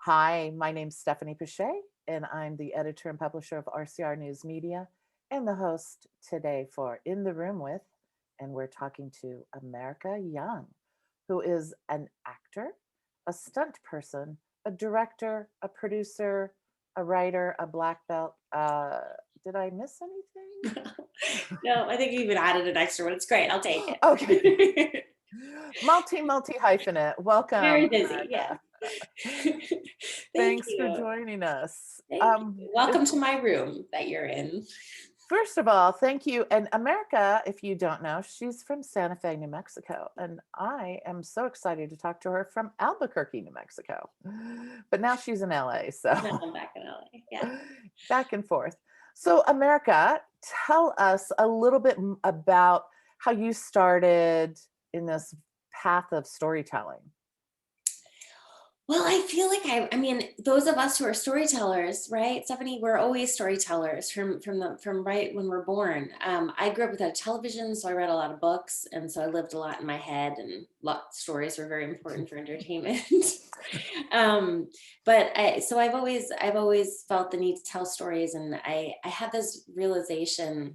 Hi, my name's Stephanie Pichet, and I'm the editor and publisher of RCR News Media and the host today for In the Room With. And we're talking to America Young, who is an actor, a stunt person, a director, a producer, a writer, a black belt. Did I miss anything? No, I think you even added an extra one. It's great. I'll take Okay. it. Multi hyphenate. Welcome, Very busy. Yeah. America. Thank Thanks for you. joining us. Thank you. Welcome to my room that you're in. First of all, thank you. And America, if you don't know, she's from Santa Fe, New Mexico. And I am so excited to talk to her from Albuquerque, New Mexico. But now she's in LA. No, So I'm back in LA. Yeah. back and forth. So, America, tell us a little bit about how you started in this path of storytelling. Well, I feel like I mean, those of us who are storytellers, right, Stephanie, we're always storytellers from right when we're born. I grew up without television, so I read a lot of books, and so I lived a lot in my head, and stories were very important for entertainment. So I've always felt the need to tell stories, and I had this realization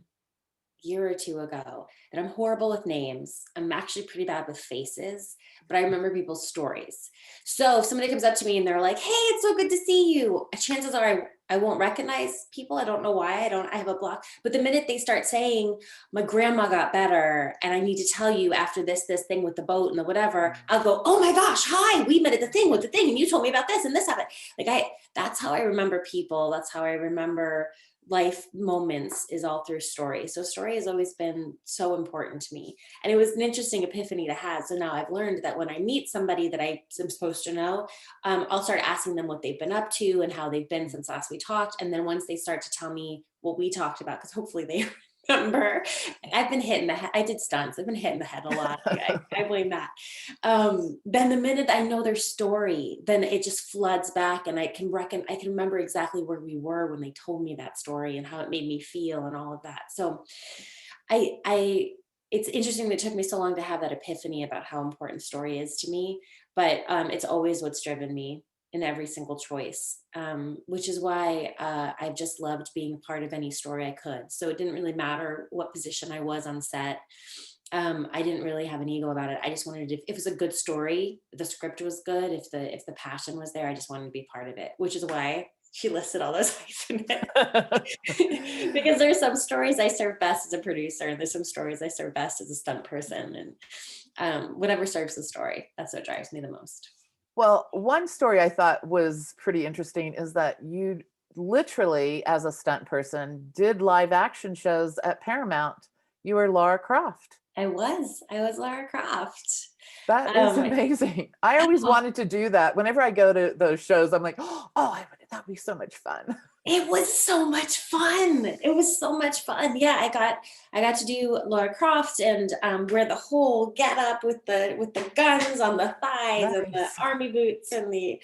year or two ago that I'm horrible with names. I'm actually pretty bad with faces, but I remember people's stories. So if somebody comes up to me and they're like, "Hey, it's so good to see you," chances are I won't recognize people. I don't know why. I have a block. But the minute they start saying, "My grandma got better and I need to tell you after this thing with the boat and the whatever," I'll go, "Oh my gosh, hi, we met at the thing with the thing and you told me about this and this happened." That's how I remember people. That's how I remember life moments, is all through story. So story has always been so important to me. And it was an interesting epiphany to have. So now I've learned that when I meet somebody that I am supposed to know, I'll start asking them what they've been up to and how they've been since last we talked. And then once they start to tell me what we talked about, because hopefully they remember, I've been hit in the head. I did stunts. I've been hit in the head a lot. I blame that. Then the minute I know their story, then it just floods back, and I can remember exactly where we were when they told me that story and how it made me feel and all of that. So I it's interesting that it took me so long to have that epiphany about how important story is to me, but it's always what's driven me in every single choice, which is why I've just loved being a part of any story I could. So it didn't really matter what position I was on set. I didn't really have an ego about it. I just wanted to, if it was a good story, the script was good, if the passion was there, I just wanted to be part of it, which is why she listed all those in it. Because there's some stories I serve best as a producer, and there's some stories I serve best as a stunt person, and whatever serves the story, that's what drives me the most. Well, one story I thought was pretty interesting is that you literally, as a stunt person, did live action shows at Paramount. You were Lara Croft. I was Lara Croft. That is Um, amazing. I always wanted to do that. Whenever I go to those shows, I'm like, oh, that would be so much fun. It was so much fun. It was so much fun. Yeah, I got to do Lara Croft and wear the whole get up with the guns on the thighs and the Nice. army boots and the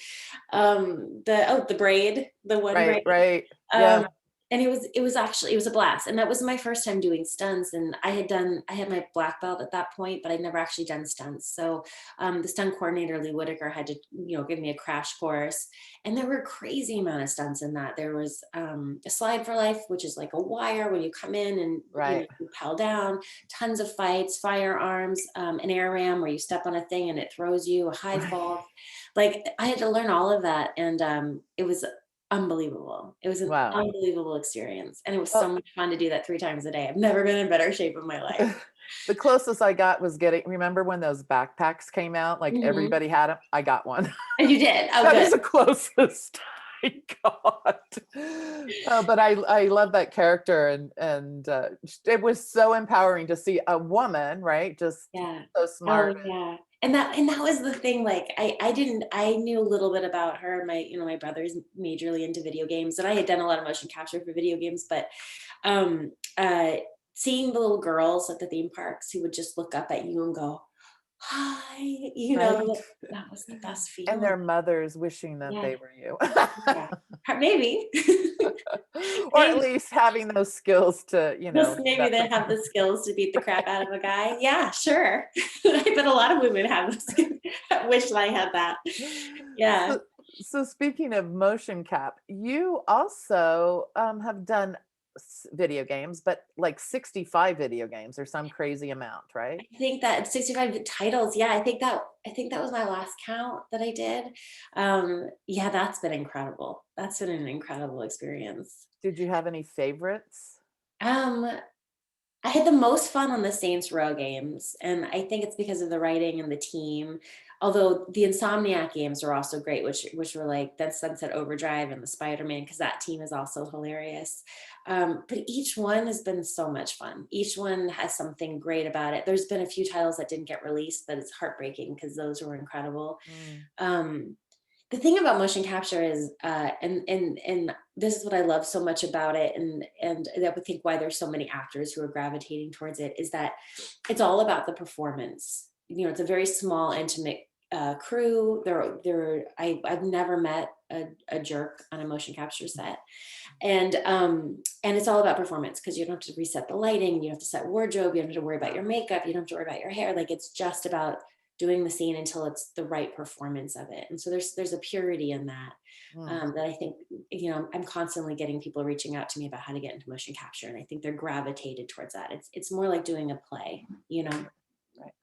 braid, the one Right, braid. right. Um, Yeah. and it was a blast. And that was my first time doing stunts. And I had my black belt at that point, but I'd never actually done stunts. So the stunt coordinator, Lee Whitaker, had to, give me a crash course. And there were a crazy amount of stunts in that. There was a slide for life, which is like a wire when you come in and, Right. you rappel down, tons of fights, firearms, an air ram where you step on a thing and it throws you, a high Right. fall. Like I had to learn all of that. And it was unbelievable. It was an Wow. unbelievable experience, and it was so Well, much fun to do that 3 times a day. I've never been in better shape in my life. the closest I got was remember when those backpacks came out? Like Mhm. everybody had them. I got one. And you did? Oh, That good. is the closest I got. But I love that character, and it was so empowering to see a woman, right? Just Yeah. so Oh, smart. yeah. And that was the thing, like, I knew a little bit about her. My brother's majorly into video games, and I had done a lot of motion capture for video games, but, um, uh, seeing the little girls at the theme parks who would just look up at you and go, "Hi," Right. that was the best And feeling. their mothers wishing that Yeah, they were you. yeah. Maybe. Or at Maybe. least having those skills to, Just do maybe that they have the skills to beat the crap out of a guy. Yeah, sure. I bet a lot of women have those skills. I wish I had that. So Yeah. So speaking of motion cap, you also have done video games, but like 65 video games or some crazy amount, right? I think that 65 titles, yeah, I think that was my last count that I did. Yeah, that's been incredible. That's been an incredible experience. Did you have any favorites? Um, I had the most fun on the Saints Row games, and I think it's because of the writing and the team. Although the Insomniac games are also great, which were like that Sunset Overdrive and the Spider-Man, because that team is also hilarious. But each one has been so much fun. Each one has something great about it. There's been a few titles that didn't get released, but it's heartbreaking because those were incredible. Mm, Um, the thing about motion capture is and this is what I love so much about it, and I would think why there's so many actors who are gravitating towards it, is that it's all about the performance. It's a very small intimate crew. I've never met a jerk on a motion capture set, and it's all about performance, because you don't have to reset the lighting, you don't have to set wardrobe, you don't have to worry about your makeup, you don't have to worry about your hair. Like, it's just about doing the scene until it's the right performance of it. And so there's a purity in that, mm. that I think, I'm constantly getting people reaching out to me about how to get into motion capture, and I think they're gravitated towards that. It's more like doing a play. Right.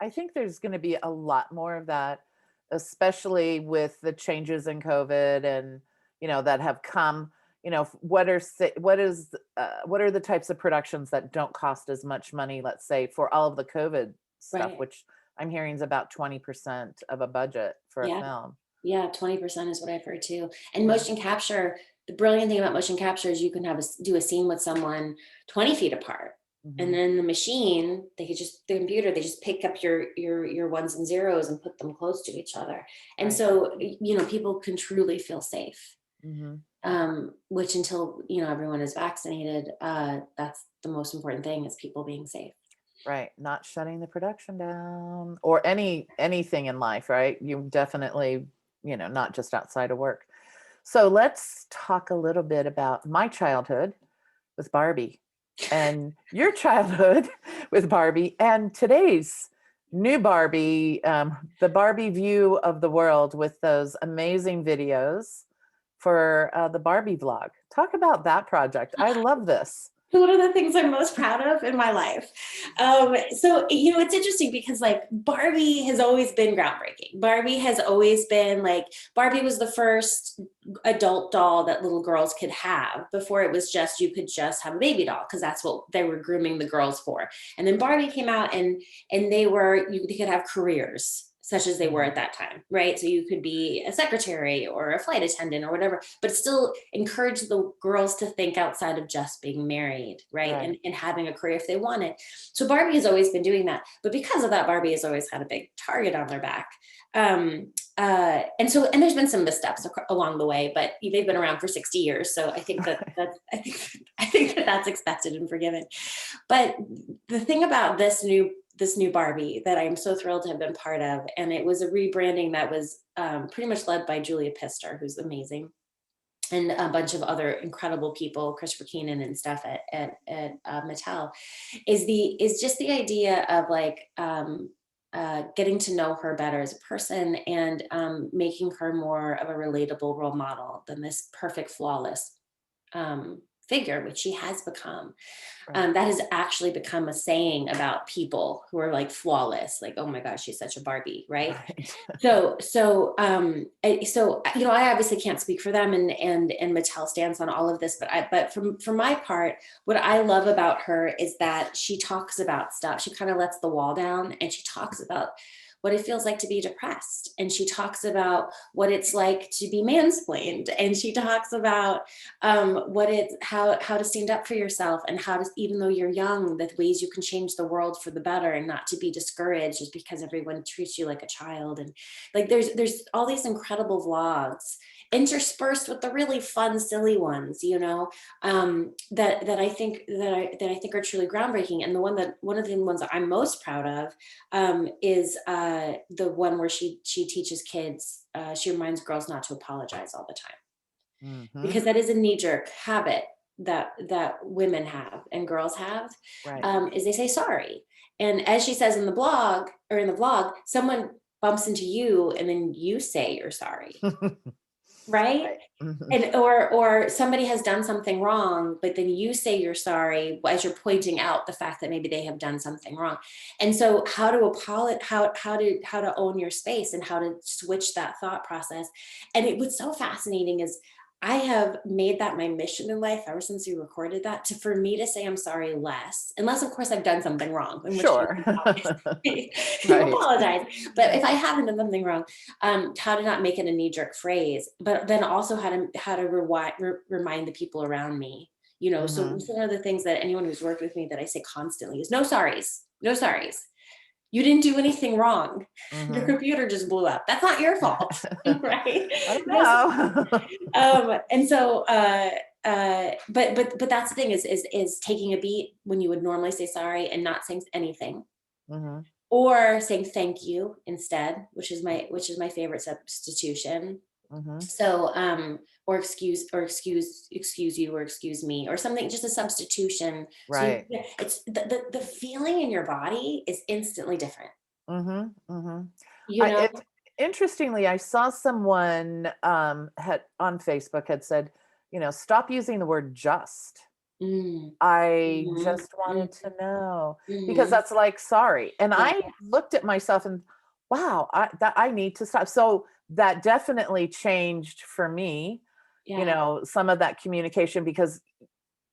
I think there's going to be a lot more of that, especially with the changes in COVID and, that have come. What are the types of productions that don't cost as much money, let's say, for all of the COVID stuff, Right. which I'm hearing is about 20% of a budget for a Yeah. film. Yeah, 20% is what I've heard too. And Yeah. motion capture, the brilliant thing about motion capture is you can do a scene with someone 20 feet apart. And Hmm. then the machine, the computer, they just pick up your ones and zeros and put them close to each other. And Right. so, people can truly feel safe. Hmm. Which, until, everyone is vaccinated, that's the most important thing, is people being safe. Right. Not shutting the production down or anything in life, right? You definitely, not just outside of work. So let's talk a little bit about my childhood with Barbie and your childhood with Barbie and today's new Barbie, the Barbie view of the world with those amazing videos for the Barbie vlog. Talk about that project. I love this. One of the things I'm most proud of in my life. So, it's interesting because, like, Barbie has always been groundbreaking. Barbie has always been like, Barbie was the first adult doll that little girls could have. Before, it was just, you could just have a baby doll, because that's what they were grooming the girls for. And then Barbie came out, and they could have careers such as they were Mhm. at that time, right? So you could be a secretary or a flight attendant or whatever, but still encourage the girls to think outside of just being married, right? Right. And having a career if they wanted. So Barbie has always been doing that. But because of that, Barbie has always had a big target on their back. And there's been some missteps along the way, but they've been around for 60 years. So I think that that's expected and forgiven. But the thing about this new Barbie that I'm so thrilled to have been part of, and it was a rebranding that was pretty much led by Julia Pister, who's amazing, and a bunch of other incredible people, Christopher Keenan and stuff at Mattel, is just the idea of, like, getting to know her better as a person, and making her more of a relatable role model than this perfect, flawless figure, which she has become. Right. That has actually become a saying about people who are, like, flawless, like, oh my gosh, she's such a Barbie, right? Right. I obviously can't speak for them, and Mattel stands on all of this, but for my part, what I love about her is that she talks about stuff. She kind of lets the wall down, and she talks about what it feels like to be depressed, and she talks about what it's like to be mansplained, and she talks about how to stand up for yourself, and how to, even though you're young, the ways you can change the world for the better, and not to be discouraged just because everyone treats you like a child. And, like, there's all these incredible vlogs interspersed with the really fun, silly ones, that I think are truly groundbreaking. And one of the ones that I'm most proud of is the one where she teaches kids. She reminds girls not to apologize all the time, Hmm. because that is a knee-jerk habit that women have and girls have. Right. Is they say sorry, and as she says in the blog, or in the vlog, someone bumps into you and then you say you're sorry. right? Right. Mhm. And or somebody has done something wrong, but then you say you're sorry as you're pointing out the fact that maybe they have done something wrong. And so how to apologize, how to own your space and how to switch that thought process. And what's so fascinating is I have made that my mission in life ever since we recorded that, to for me to say I'm sorry less, unless of course I've done something wrong, in which case Sure. you Right. apologize. But if I haven't done something wrong, how to not make it a knee-jerk phrase, but then also how to remind the people around me. So Mhm. one of the things that anyone who's worked with me that I say constantly is no sorries, no sorries. You didn't do anything wrong. Your Mhm. computer just blew up. That's not your fault, right? I don't No, know. and so, but that's the thing is taking a beat when you would normally say sorry and not saying anything, Mhm. or saying thank you instead, which is my favorite substitution. Mhm. So or excuse you or excuse me or something, just a substitution. So Right. it's the feeling in your body is instantly different, Mhm. Mhm. you know. It interestingly, I saw someone had on Facebook had said, stop using the word just. Mm, I mhm, just wanted to know because mhm. that's like sorry. And Yeah, I looked at myself and wow, I need to stop. So that definitely changed for me, yeah, some of that communication because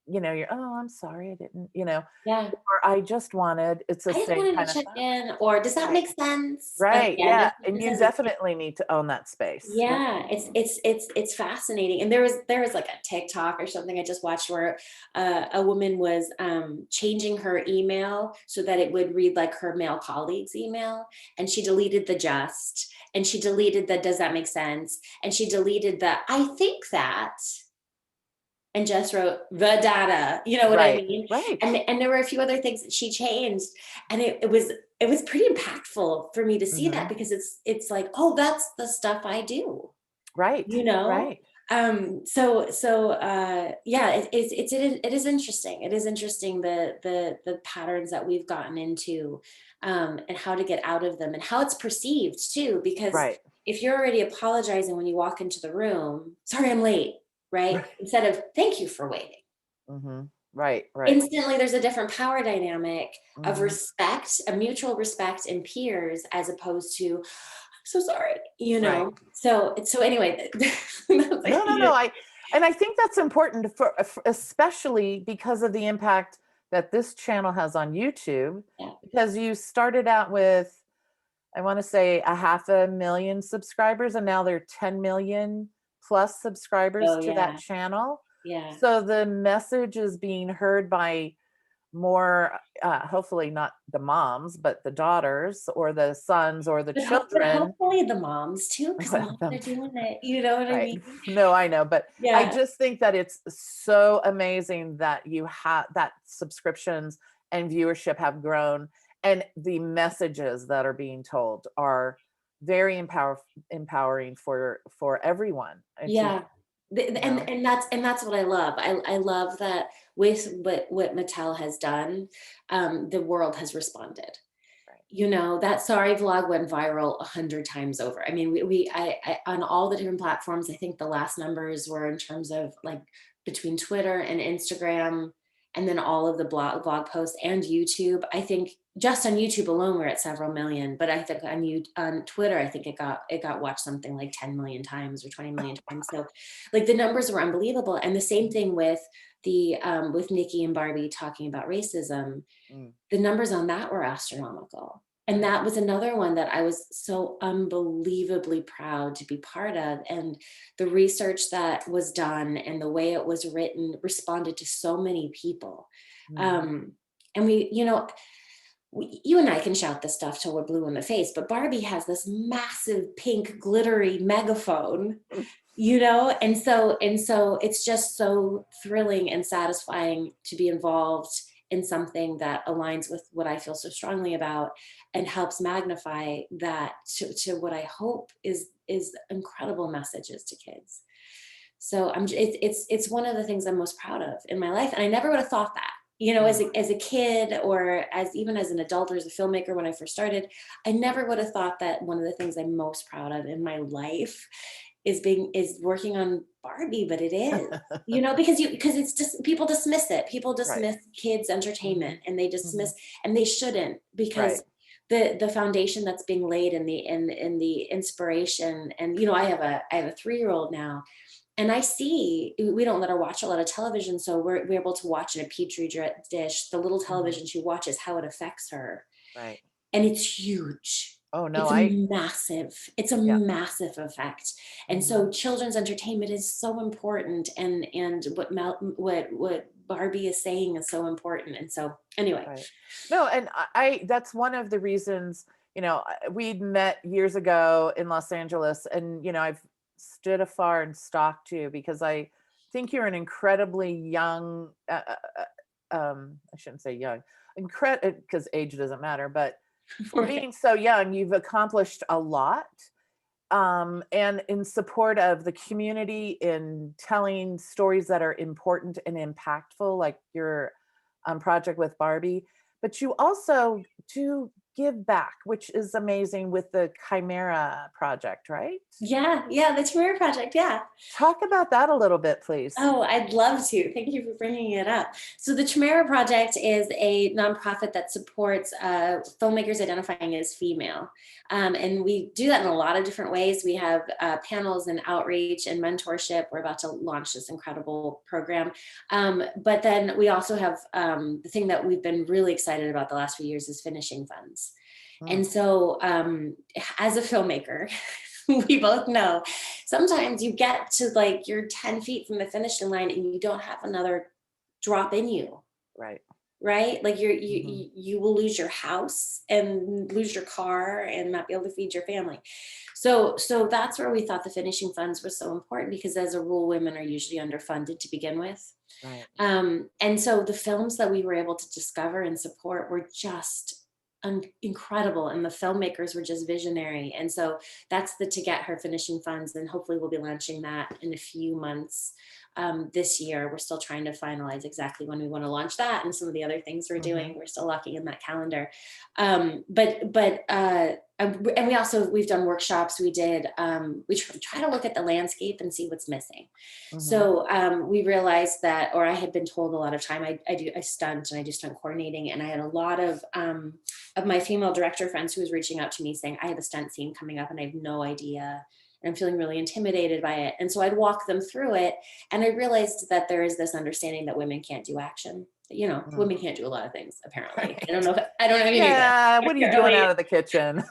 you're, oh, I'm sorry, I didn't, yeah. or I just wanted, it's the I just same wanted kind to of check thought. in, or does that Right. make sense? Right. Yeah, Yeah. this And you doesn't. definitely need to own that space. Right. Yeah, it's fascinating. And there was like a TikTok or something I just watched where a woman was changing her email so that it would read like her male colleague's email, and she deleted the just, and she deleted the does that make sense, and she deleted the I think that, and just wrote the data. You know what I Right. mean? Right. And there were a few other things that she changed, and it was pretty impactful for me to see that, Hmm. because it's like, oh, that's the stuff I do, Right. you know. Right. Yeah, it is interesting. It is interesting, the patterns that we've gotten into, and how to get out of them and how it's perceived too, because Right. if you're already apologizing when you walk into the room, sorry I'm late, right, Right. instead of thank you for waiting, Hmm. Right. Right. instantly there's a different power dynamic of Hmm. respect, a mutual respect in peers, as opposed to so sorry, Right. so anyway, that's a No, no, no. huge. And I think that's important especially because of the impact that this channel has on YouTube, Yeah. because you started out with, I want to say, a half a million subscribers, and now there are 10 million plus subscribers Oh, to that yeah. channel. Yeah. So the message is being heard by more, hopefully not the moms, but the daughters or the sons or the But children. hopefully the moms too, because Well, moms are doing it, you know what I right. mean? No, I know, but I Yeah. just think that it's so amazing that you have that subscriptions and viewership have grown, and the messages that are being told are very empowering for everyone and to, Yeah. And you know. that's what I love. I love that with what Mattel has done, the world has responded. Right. That sorry vlog went viral 100 times over. I mean, I on all the different platforms, I think the last numbers were in terms of like between Twitter and Instagram, and then all of the blog posts and YouTube. I think just on YouTube alone, we're at several million. But I think on Twitter, I think it got watched something like 10 million times or 20 million times. So, like, the numbers were unbelievable. And the same thing with Nikki and Barbie talking about racism, Mm, the numbers on that were astronomical. And that was another one that I was so unbelievably proud to be part of. And the research that was done and the way it was written responded to so many people. mhm. Um, and you and I can shout this stuff till we're blue in the face, but Barbie has this massive pink glittery megaphone, and so it's just so thrilling and satisfying to be involved in something that aligns with what I feel so strongly about, and helps magnify that to what I hope is incredible messages to kids. So it's one of the things I'm most proud of in my life, and I never would have thought that. Mm. As a kid, or even as an adult, or as a filmmaker when I first started, I never would have thought that one of the things I'm most proud of in my life is working on Barbie, but it is, because it's just people dismiss it. People Right. dismiss kids' entertainment, Mhm. and they Mhm. dismiss, and they shouldn't, because Right. the foundation that's being laid in the inspiration. And I have a 3-year-old now, and I see we don't let her watch a lot of television, so we're able to watch in a dish the little Mhm. television she watches, how it affects her. Right. And it's huge. Oh, no, It's a I massive, it's a yeah. massive effect. And Mhm. so children's entertainment is so important, and what Barbie is saying is so important. And so anyway. Right. No, and that's one of the reasons, we'd met years ago in Los Angeles, and I've stood afar and stalked you because I think you're an incredibly young I shouldn't say young, because age doesn't matter, but for Right. being so young, you've accomplished a lot, and in support of the community, in telling stories that are important and impactful, like your project with Barbie. But you also do give back, which is amazing with the Chimera project, right? Yeah, the Tamir Project, yeah. Talk about that a little bit, please. Oh, I'd love to. Thank you for bringing it up. So, the Chimera Project is a nonprofit that supports filmmakers identifying as female. And we do that in a lot of different ways. We have panels and outreach and mentorship. We're about to launch this incredible program. But then we also have the thing that we've been really excited about the last few years is finishing funds. Mm, And so, as a filmmaker, we both know sometimes you get to like you're 10 feet from the finishing line and you don't have another drop in you, right. right? Like Hmm. you will lose your house and lose your car and not be able to feed your family. So that's where we thought the finishing funds was so important, because as a rule, women are usually underfunded to begin with. Right. And so the films that we were able to discover and support were just incredible, and the filmmakers were just visionary. And so that's the to get her finishing funds, and hopefully we'll be launching that in a few months this year. We're still trying to finalize exactly when we want to launch that, and some of the other things we're Hmm. doing. We're still locking in that calendar. And we've done workshops. We try to look at the landscape and see what's missing. Hmm. So we realized that, or I had been told a lot of time, I stunt, and I do stunt coordinating, and I had a lot of my female director friends who was reaching out to me saying, I have a stunt scene coming up and I have no idea. And I'm feeling really intimidated by it. And so I'd walk them through it. And I realized that there is this understanding that women can't do action. Mm. Women can't do a lot of things, apparently. I don't Right. know if you knew that. Yeah. What are you doing Apparently, out of the kitchen?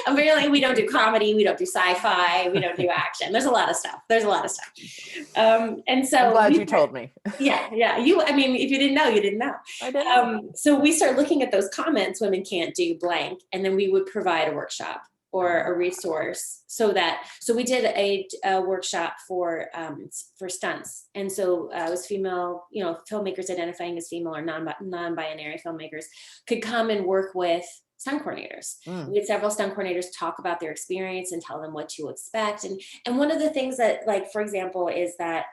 apparently we don't do comedy, we don't do sci-fi, we don't do action. There's a lot of stuff. There's a lot of stuff. And I'm so glad we you told me. yeah. I mean, if you didn't know, you didn't know. I didn't know. So we start looking at those comments, women can't do blank, and then we would provide a workshop or a Ah. resource. So we did a workshop for stunts. And so it was female, filmmakers identifying as female or non-binary filmmakers could come and work with stunt coordinators. Mm. We had several stunt coordinators talk about their experience and tell them what to expect. And one of the things that, like, for example, is that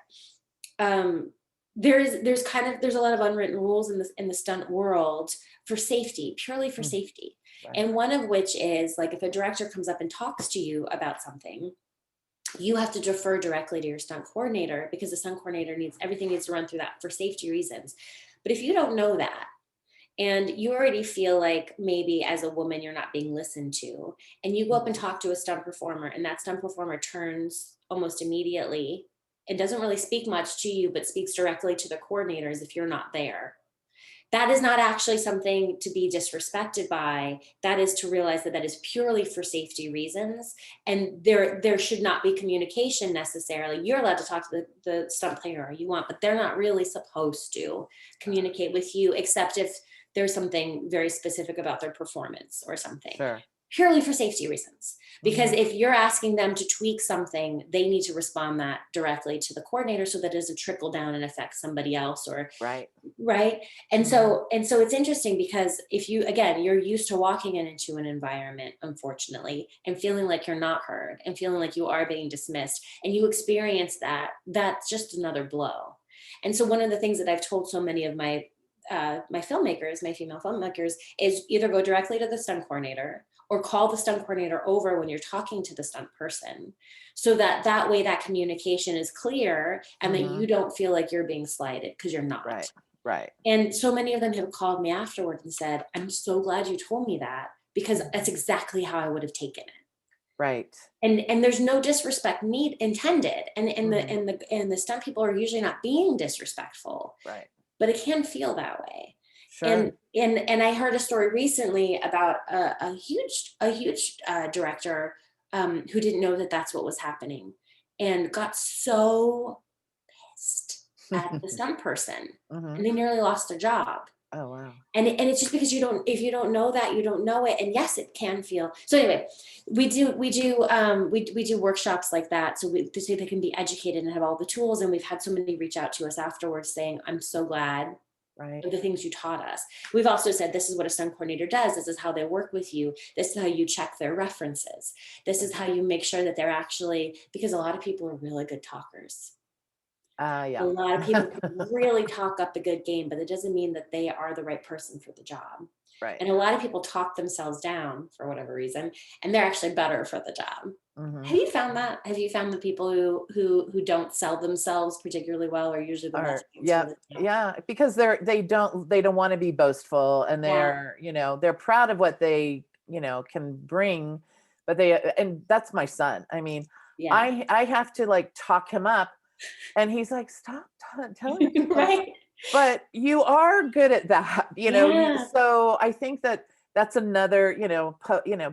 um, there's a lot of unwritten rules in the stunt world for safety, purely for Mm. safety. Right. And one of which is, like, if a director comes up and talks to you about something, you have to defer directly to your stunt coordinator, because the stunt coordinator needs to run through that for safety reasons. But if you don't know that, and you already feel like maybe as a woman you're not being listened to, and you go up and Mhm. talk to a stunt performer, and that stunt performer turns almost immediately and doesn't really speak much to you but speaks directly to the coordinators if you're not there, that is not actually something to be disrespected by. That is to realize that that is purely for safety reasons, and there should not be communication necessarily. You're allowed to talk to the stunt player you want, but they're not really supposed to communicate with you, except if there's something very specific about their performance or something, Sure. purely for safety reasons. Because Hmm. if you're asking them to tweak something, they need to respond that directly to the coordinator, so that it doesn't trickle down and affect somebody else, or Right. right. and Hmm. so and so it's interesting, because if you, again, you're used to walking into an environment, unfortunately, and feeling like you're not heard and feeling like you are being dismissed, and you experience that, that's just another blow. And so one of the things that I've told so many of my filmmakers, my female filmmakers, is either go directly to the stunt coordinator, or call the stunt coordinator over when you're talking to the stunt person, so that that way that communication is clear and that Mm-hmm. you don't feel like you're being slighted, because you're Right. not. Right. And so many of them have called me afterwards and said, I'm so glad you told me that, because that's exactly how I would have taken it. Right. And there's no disrespect intended, and the Mm-hmm. and the stunt people are usually not being disrespectful, Right. but it can feel that way. Sure. And I heard a story recently about a huge director, who didn't know that that's what was happening, and got so pissed at the stunt person, Mm-hmm. and they nearly lost their job. Oh, wow. And it's just because if you don't know that, you don't know it. And yes, it can feel. So anyway, we do workshops like that, so they can be educated and have all the tools. And we've had so many reach out to us afterwards saying, I'm so glad Right. for the things you taught us. We've also said, this is what a stunt coordinator does. This is how they work with you. This is how you check their references. This is how you make sure that they're actually, because a lot of people are really good talkers. A Yeah. lot of people can really talk up a good game, but it doesn't mean that they are the right person for the job. Right. And a lot of people talk themselves down for whatever reason, and they're actually better for the job. Mm-hmm. Have you found that? Have you found the people who don't sell themselves particularly well are usually the best Or ones for yeah, the job? yeah, because they don't want to be boastful, and Yeah, they're proud of what they can bring, but and that's my son. I mean, yeah, I have to like talk him up, and he's like, stop telling people, right. but you are good at that, Yeah, so I think that that's another,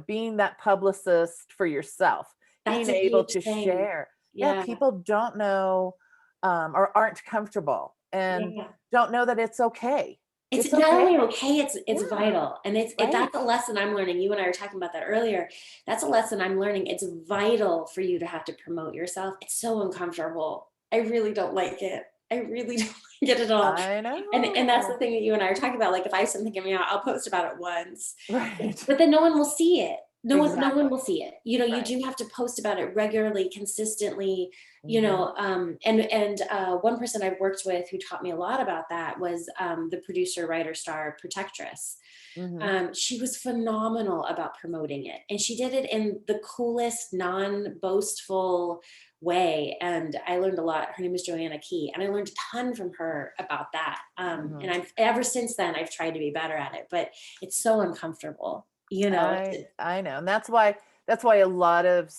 being that publicist for yourself, that's being a able huge to thing. share. Yeah, Yeah, people don't know, or aren't comfortable and yeah. don't know that it's okay. It's It's not only okay. okay, it's Yeah, vital, and right. that's a lesson I'm learning. You and I were talking about that earlier. That's a lesson I'm learning. It's vital for you to have to promote yourself. It's so uncomfortable. I really don't like it. I really don't like it at all. I And that's the know. thing that you and I were talking about. Like, if I have something coming out, I'll post about it once, Right. but then no one will see it. No one Exactly. will see it. You know, you Right. do have to post about it regularly, consistently, Hmm. and one person I've worked with who taught me a lot about that was the producer, writer, star, protectress. Hmm. She was phenomenal about promoting it, and she did it in the coolest, non-boastful way. And I learned a lot. Her name is Joanna Key, and I learned a ton from her about that. Hmm. And I've ever since then I've tried to be better at it, but it's so uncomfortable. You know, I know, and that's why a lot of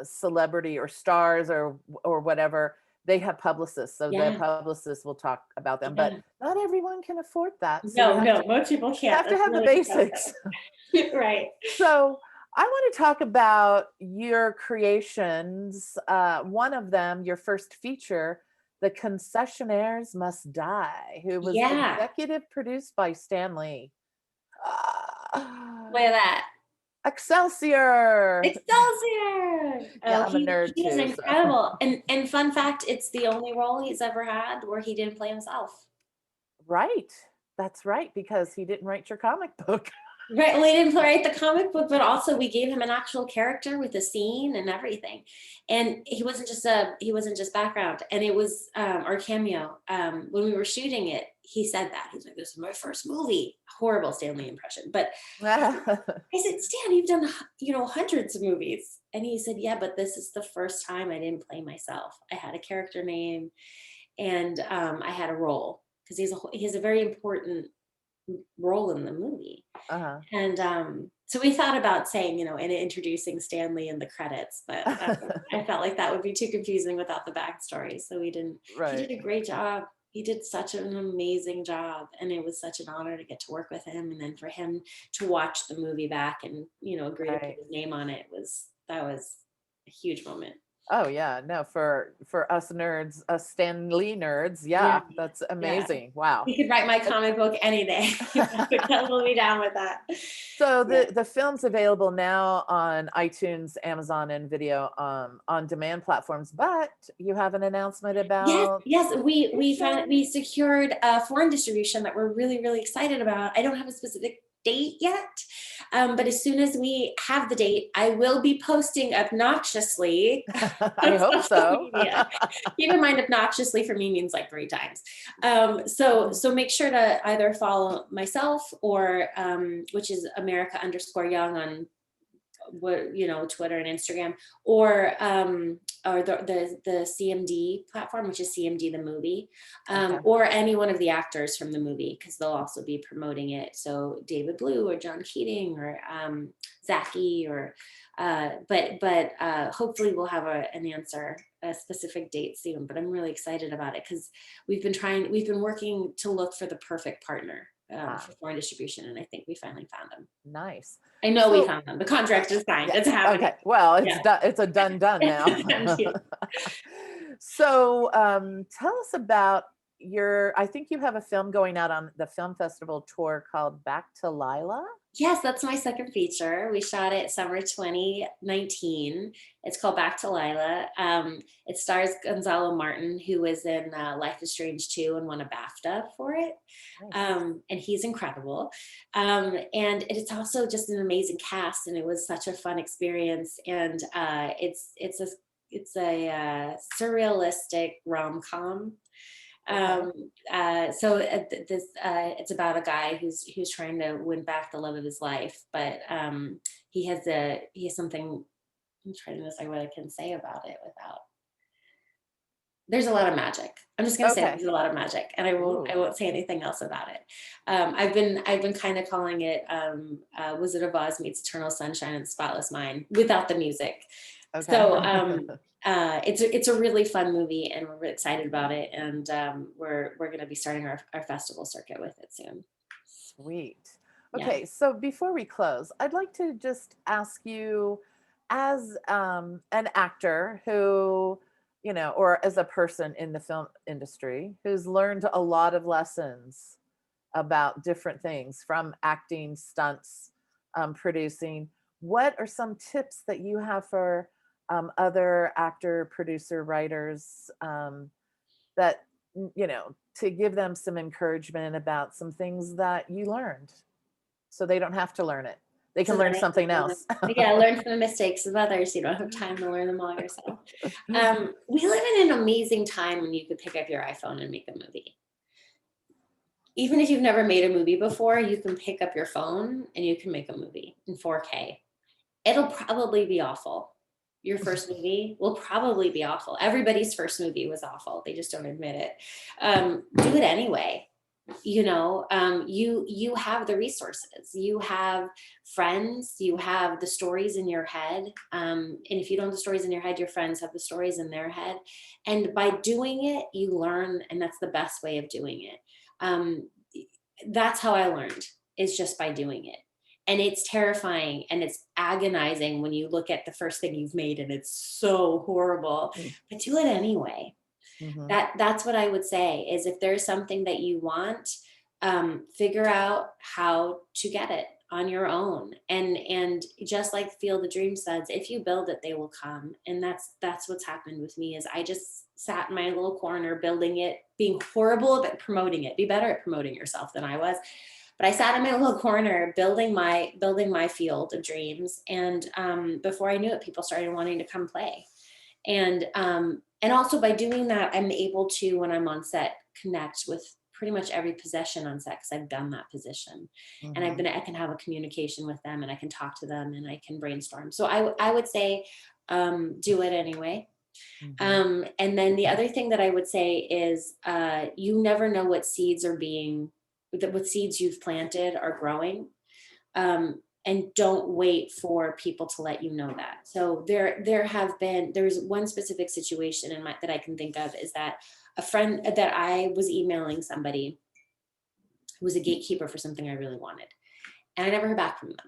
celebrity or stars or whatever, they have publicists, so their yeah, publicists will talk about them. But yeah. not everyone can afford that, so you No, have no, to most people you can't. have to That's have the really basics. expensive. Right. So I want to talk about your creations. One of them, your first feature, "The Concessionaires Must Die," who was Yeah. executive produced by Stan Lee. Look at that. Excelsior! Excelsior! Yeah, Oh, I'm a nerd he is too, so incredible. And fun fact, it's the only role he's ever had where he didn't play himself. right. That's right, because he didn't write your comic book. Right. Well, he didn't write the comic book, but also we gave him an actual character with a scene and everything. And he wasn't just background. And it was our cameo. When we were shooting it, he said that. He's like, "This is my first movie." Horrible Stanley impression. But I said, "Stan, you've done, hundreds of movies." And he said, "Yeah, but this is the first time I didn't play myself. I had a character name, and I had a role, because he has a very important role in the movie." Uh-huh. And so we thought about saying, and introducing Stanley in the credits, but I felt like that would be too confusing without the backstory. So we didn't. He Right. did a great job. He did such an amazing job, and it was such an honor to get to work with him. And then for him to watch the movie back and agree to put Right. his name on it, that was a huge moment. Oh yeah, no, for us nerds, us Stan Lee nerds, Yeah, yeah, that's yeah. amazing. Wow. He could write my But comic book any day. I would totally be down with that. so Yeah. the film's available now on iTunes, Amazon, and video on demand platforms, but you have an announcement Yes, about yes, distribution. we secured a foreign distribution that we're really, really excited about. I don't have a specific date yet, but as soon as we have the date, I will be posting obnoxiously I on hope social so. media. Keep in mind, obnoxiously for me means like 3 times. So make sure to either follow myself or which is America_Young on what, Twitter and Instagram, or the CMD platform, which is CMD the movie, Okay. or any one of the actors from the movie, because they'll also be promoting it. So David Blue or John Keating or Zachy, or but hopefully we'll have an answer, a specific date soon. But I'm really excited about it because we've been working to look for the perfect partner Ah, for foreign distribution, and I think we finally found them. nice. I know we So, found them. The contract is signed. yeah. It's happening. Okay. Well, it's Yeah. done. It's a done now. Done deal. So, tell us about I think you have a film going out on the film festival tour called Back to Lila. Yes, that's my second feature. We shot it summer 2019. It's called Back to Lila. It stars Gonzalo Martin, who was in Life is Strange 2 and won a BAFTA for it. Nice. And he's incredible. And it's also just an amazing cast, and it was such a fun experience. And it's a surrealistic rom-com. Okay. It's about a guy who's trying to win back the love of his life, but he has something. I'm trying to decide what I can say about it without. There's a lot of magic. I'm just gonna say Okay. there's a lot of magic, and I won't Ooh. I won't say anything else about it. I've been kind of calling it Wizard of Oz meets Eternal Sunshine and Spotless Mind without the music. Okay. So it's a really fun movie, and we're really excited about it, and we're going to be starting our festival circuit with it soon. Sweet. Yeah. Okay, so before we close, I'd like to just ask you, as an actor who, or as a person in the film industry who's learned a lot of lessons about different things from acting, stunts, producing, what are some tips that you have for other actor, producer, writers, that to give them some encouragement about some things that you learned so they don't have to learn it, they So can that learn I something can, else. yeah, learn from the mistakes of others. You don't have time to learn them all yourself. We live in an amazing time when you could pick up your iPhone and make a movie. Even if you've never made a movie before, you can pick up your phone and you can make a movie in 4K. It'll probably be awful. Your first movie will probably be awful. Everybody's first movie was awful. They just don't admit it. Do it anyway. You have the resources. You have friends. You have the stories in your head. And if you don't have the stories in your head, your friends have the stories in their head. And by doing it, you learn, and that's the best way of doing it. Um, that's how I learned, is just by doing it. And it's terrifying and it's agonizing when you look at the first thing you've made and it's so horrible, but do it anyway. Mm-hmm. That's what I would say, is if there's something that you want, figure out how to get it on your own. And just like Field of Dream says, if you build it, they will come. And that's what's happened with me, is I just sat in my little corner building it, being horrible at promoting it. Be better at promoting yourself than I was. But I sat in my little corner building my Field of Dreams, and before I knew it, people started wanting to come play, and also by doing that, I'm able to, when I'm on set, connect with pretty much every possession on set, because I've done that position, and Mm-hmm. I can have a communication with them, and I can talk to them, and I can brainstorm. So I would say, do it anyway. Mm-hmm. And then the other thing that I would say is, you never know what seeds you've planted are growing. And don't wait for people to let you know that. So there's one specific situation that I can think of, is that a friend that I was emailing somebody who was a gatekeeper for something I really wanted, and I never heard back from them.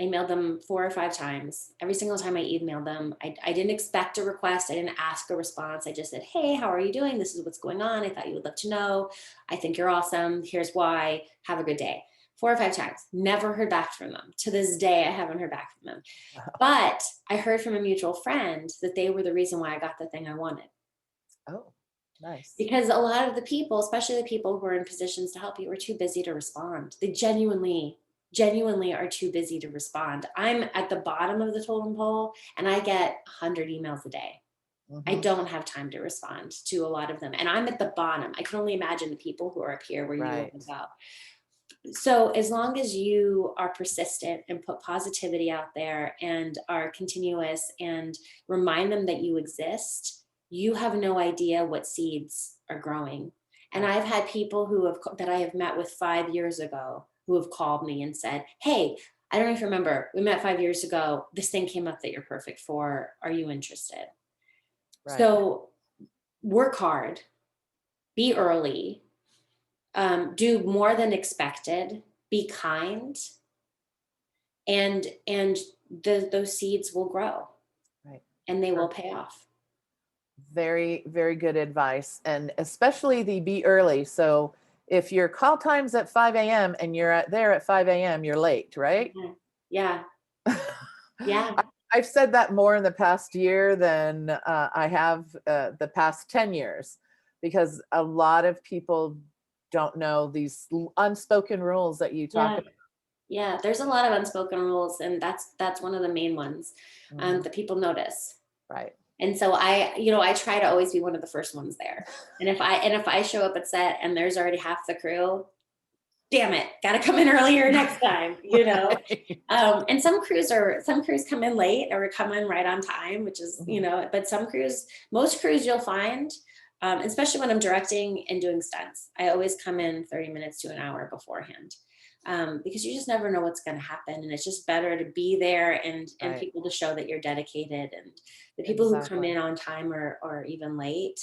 I emailed them 4 or 5 times. Every single time I emailed them, I didn't expect a request. I didn't ask a response. I just said, hey, how are you doing? This is what's going on. I thought you would love to know. I think you're awesome. Here's why. Have a good day. 4 or 5 times. Never heard back from them. To this day, I haven't heard back from them. But I heard from a mutual friend that they were the reason why I got the thing I wanted. Oh, nice. Because a lot of the people, especially the people who are in positions to help you, are too busy to respond. They genuinely are too busy to respond. I'm at the bottom of the totem pole and I get 100 emails a day. I Mm-hmm. don't have time to respond to a lot of them. And I'm at the bottom. I can only imagine the people who are up here where you Right. live about. So as long as you are persistent and put positivity out there and are continuous and remind them that you exist, you have no idea what seeds are growing. And Right. I've had people that I have met with 5 years ago who have called me and said, "Hey, I don't know if you remember, we met 5 years ago. This thing came up that you're perfect for. Are you interested?" Right. So work hard, be early, do more than expected, be kind, and those seeds will grow Right. and they will Perfect. pay off. Very, very good advice. And especially the be early. So if your call time's at 5 a.m. and you're there at 5 a.m., you're late, right? Yeah, yeah, yeah, I've said that more in the past year than I have the past 10 years, because a lot of people don't know these unspoken rules that you talk yeah, about. yeah. There's a lot of unspoken rules, and that's one of the main ones Mhm. that people notice. Right. And so I try to always be one of the first ones there. And if I show up at set and there's already half the crew, damn it, got to come in earlier next time. Right. And some crews come in late or come in right on time, which is, Mhm. but most crews you'll find, especially when I'm directing and doing stunts, I always come in 30 minutes to an hour beforehand. Because you just never know what's going to happen. And it's just better to be there and Right. people to show that you're dedicated. And the people who come Exactly. in on time or even late.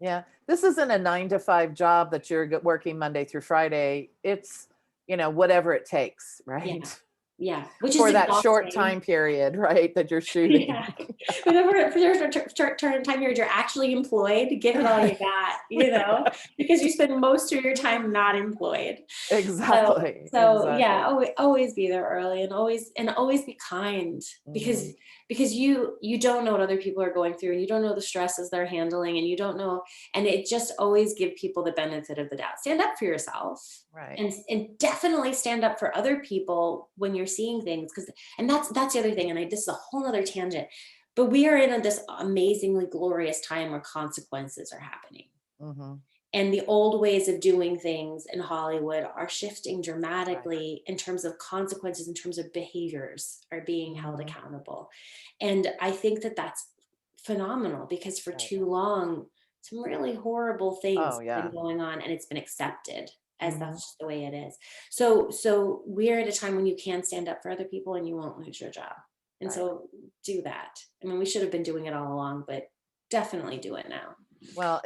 Yeah. This isn't a 9 to 5 job that you're working Monday through Friday. It's, whatever it takes, Yeah. right? Yeah. Which is For that short exhausting. time period, right? That you're shooting. Yeah. Whenever if there's a short turn time period, you're actually employed, give it all you Right. got, because you spend most of your time not employed. So Exactly. so yeah, Exactly. always be there early and always be kind because Mhm. because you don't know what other people are going through and you don't know the stresses they're handling and you don't know and it just always give people the benefit of the doubt. Stand up for yourself Right. and definitely stand up for other people when you're seeing things because and that's the other thing and this is a whole other tangent. But we are in this amazingly glorious time where consequences are happening Mhm. and the old ways of doing things in Hollywood are shifting Right. dramatically in terms of consequences, in terms of behaviors are being held Mhm. accountable. And I think that that's phenomenal because for Right. too long, some really horrible things Oh, have been yeah. going on and it's been accepted as Mhm. that's just the way it is. So we're at a time when you can stand up for other people and you won't lose your job. And Right. so do that. I mean, we should have been doing it all along, but definitely do it now. Well,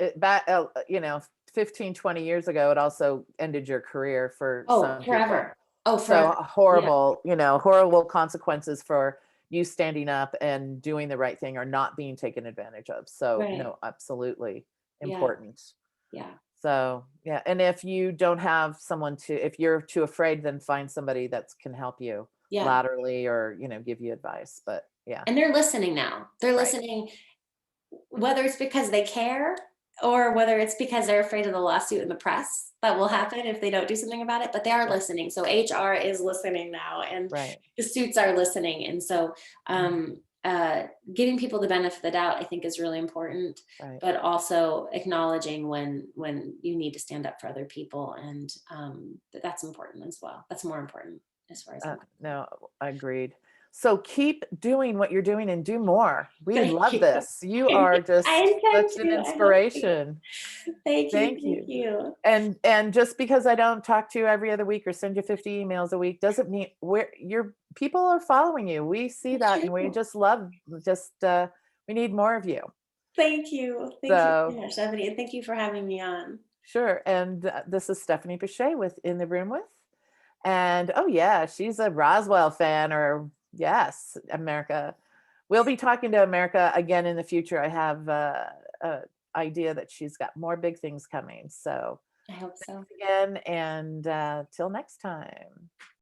15, 20 years ago, it also ended your career for Oh, some people. forever. Oh, So forever. Yeah. horrible consequences for you standing up and doing the right thing or not being taken advantage of. So, Right. no, absolutely Yeah. important. Yeah. So, yeah. And if you don't have someone if you're too afraid, then find somebody that can help you Yeah. laterally or, give you advice. But yeah, And they're listening now. They're right. listening, whether it's because they care or whether it's because they're afraid of the lawsuit in the press that will Right. happen if they don't do something about it, but they are Right. listening. So HR is listening now and Right. the suits are listening. And so Mhm. giving people the benefit of the doubt, I think is really important, Right. but also acknowledging when you need to stand up for other people. And that's important as well. That's more important as far as I'm No, agreed. So keep doing what you're doing and do more. We concerned. Thank love you. this. You Thank are you. I just intend such an to. I hope to. inspiration. Thank you. Thank Thank you. you. And just because I don't talk to you every other week or send you 50 emails a week doesn't mean your people are following you. We see It's that and we true. just love just we need more of you. Thank you. Thank you so So much, Stephanie. And thank you for having me on. sure. And this is Stephanie Pichet with In the Room with. And oh yeah, she's a Roswell fan or yes, America. We'll be talking to America again in the future. I have a idea that she's got more big things coming. So I hope so. again and till next time.